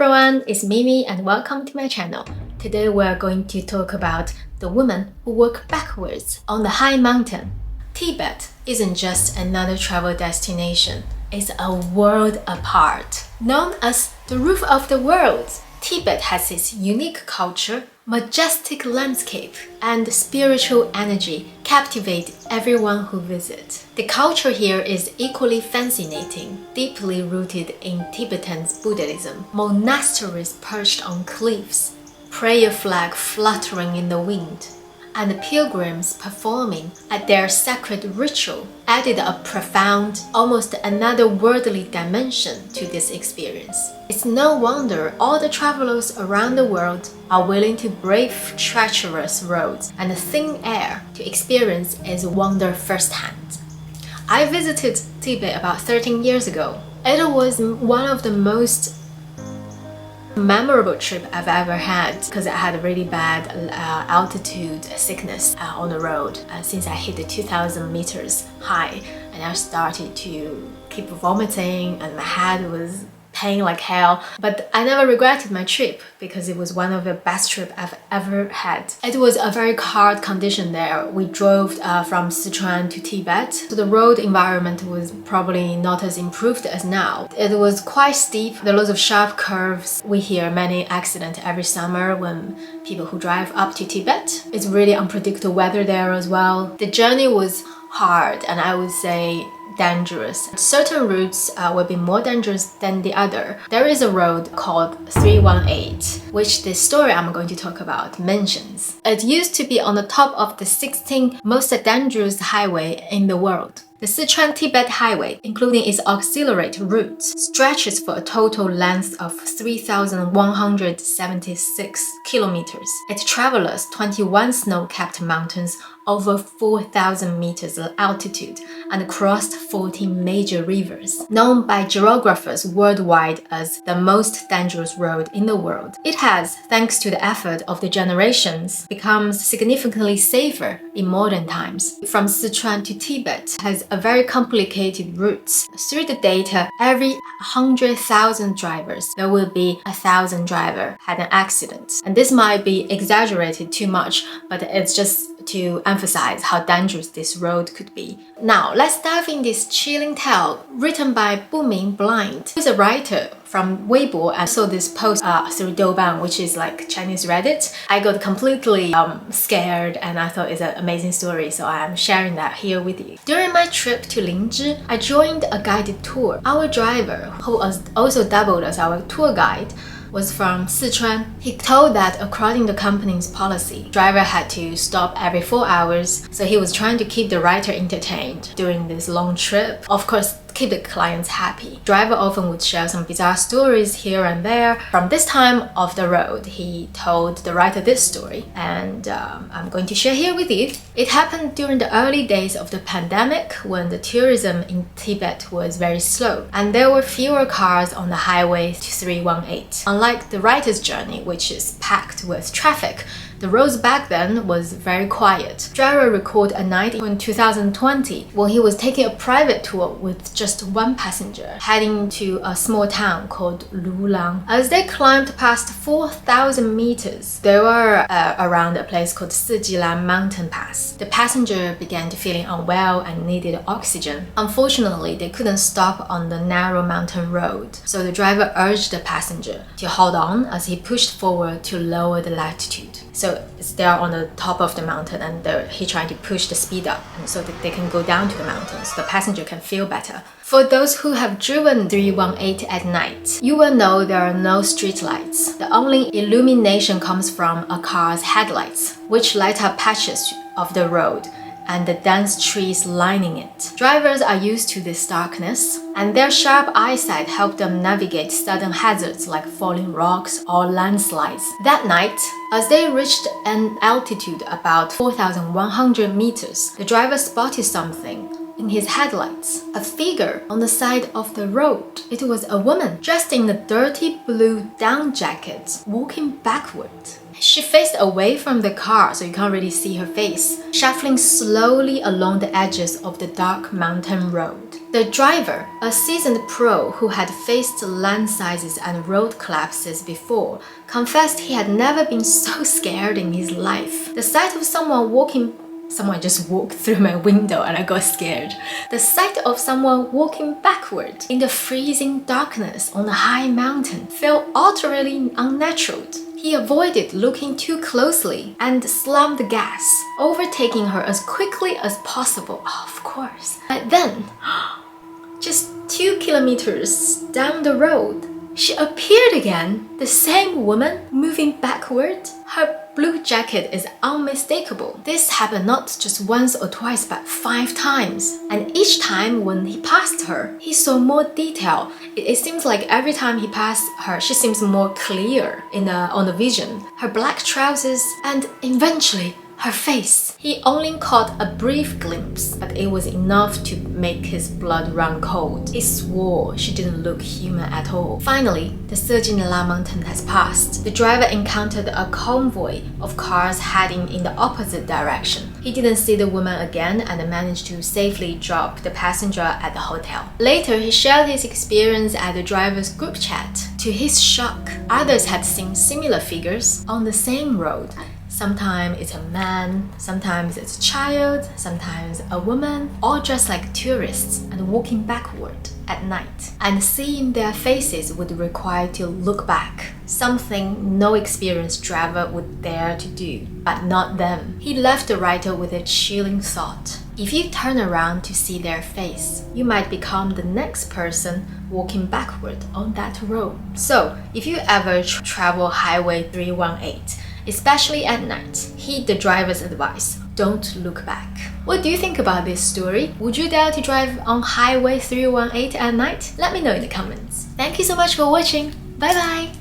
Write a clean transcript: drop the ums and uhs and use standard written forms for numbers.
everyone, it's Mimi and welcome to my channel. Today we're going to talk about the woman who walked backwards on the high mountain. Tibet isn't just another travel destination, it's a world apart. Known as the roof of the world, Tibet has its unique culture, majestic landscape, and spiritual energy captivate everyone who visits. The culture here is equally fascinating, deeply rooted in Tibetan Buddhism. Monasteries perched on cliffs, prayer flag fluttering in the wind, and pilgrims performing at their sacred ritual added a profound, almost another worldly dimension to this experience. It's no wonder all the travelers around the world are willing to brave treacherous roads and thin air to experience its wonder firsthand. I visited Tibet about 13 years ago. It was one of the most memorable trip I've ever had because I had a really bad altitude sickness on the road since I hit the 2,000 meters high, and I started to keep vomiting and my head was pain like hell. But I never regretted my trip because it was one of the best trips I've ever had. It was a very hard condition there. We drove from Sichuan to Tibet, so the road environment was probably not as improved as now. It was quite steep, there were lots of sharp curves. We hear many accidents every summer when people who drive up to Tibet. It's really unpredictable weather there as well. The journey was hard and I would say dangerous. Certain routes will be more dangerous than the other. There is a road called 318, which the story I'm going to talk about mentions. It used to be on the top of the 16 most dangerous highway in the world. The Sichuan-Tibet Highway, including its auxiliary routes, stretches for a total length of 3,176 kilometers. It travels 21 snow-capped mountains over 4,000 meters altitude and crossed 14 major rivers, known by geographers worldwide as the most dangerous road in the world. It has, thanks to the effort of the generations, become significantly safer in modern times. From Sichuan to Tibet has a very complicated routes. Through the data, every 100,000 drivers, there will be 1,000 drivers had an accident. And this might be exaggerated too much, but it's just to emphasize how dangerous this road could be. Now, let's dive in this chilling tale written by Buming Blind, who's a writer from Weibo. I saw this post through Douban, which is like Chinese Reddit. I got completely scared and I thought it's an amazing story, so I'm sharing that here with you. During my trip to Lingzhi, I joined a guided tour. Our driver, who was also doubled as our tour guide, was from Sichuan. He told that according to the company's policy, driver had to stop every 4 hours, so he was trying to keep the writer entertained during this long trip. Of course, keep the clients happy. Driver often would share some bizarre stories here and there. From this time of the road, he told the writer this story, and I'm going to share here with you. It happened during the early days of the pandemic when the tourism in Tibet was very slow, and there were fewer cars on the highway to 318. Unlike the writer's journey, which is packed with traffic, the roads back then was very quiet. Driver recalled a night in 2020 when he was taking a private tour with just one passenger, heading to a small town called Lulang. As they climbed past 4,000 meters, they were around a place called Sijilan Mountain Pass. The passenger began to feeling unwell and needed oxygen. Unfortunately, they couldn't stop on the narrow mountain road, so the driver urged the passenger to hold on as he pushed forward to lower the altitude. So they are on the top of the mountain and he trying to push the speed up and so that they can go down to the mountain so the passenger can feel better. For those who have driven 318 at night, you will know there are no street lights. The only illumination comes from a car's headlights, which light up patches of the road and the dense trees lining it. Drivers are used to this darkness, and their sharp eyesight helped them navigate sudden hazards like falling rocks or landslides. That night, as they reached an altitude about 4,100 meters, the driver spotted something in his headlights, a figure on the side of the road. It was a woman dressed in a dirty blue down jacket, walking backward. She faced away from the car so you can't really see her face, shuffling slowly along the edges of the dark mountain road. The driver, a seasoned pro who had faced landslides and road collapses before, confessed he had never been so scared in his life. The sight of someone just walked through my window and I got scared. The sight of someone walking backward in the freezing darkness on a high mountain felt utterly unnatural. He avoided looking too closely and slammed the gas, overtaking her as quickly as possible, of course. But then, just 2 kilometers down the road, she appeared again, the same woman moving backward. Her blue jacket is unmistakable. This happened not just once or twice, but 5 times. And each time when he passed her, he saw more detail. It seems like every time he passed her, she seems more clear on the vision. Her black trousers and eventually her face. He only caught a brief glimpse, but it was enough to make his blood run cold. He swore she didn't look human at all. Finally, the surge in the La Mountain has passed. The driver encountered a convoy of cars heading in the opposite direction. He didn't see the woman again and managed to safely drop the passenger at the hotel. Later, he shared his experience at the driver's group chat. To his shock, others had seen similar figures on the same road. Sometimes it's a man, sometimes it's a child, sometimes a woman, all dressed like tourists and walking backward at night. And seeing their faces would require to look back, something no experienced driver would dare to do, but not them. He left the writer with a chilling thought. If you turn around to see their face, you might become the next person walking backward on that road. So, if you ever travel Highway 318, especially at night, heed the driver's advice. Don't look back. What do you think about this story? Would you dare to drive on Highway 318 at night? Let me know in the comments. Thank you so much for watching. Bye bye!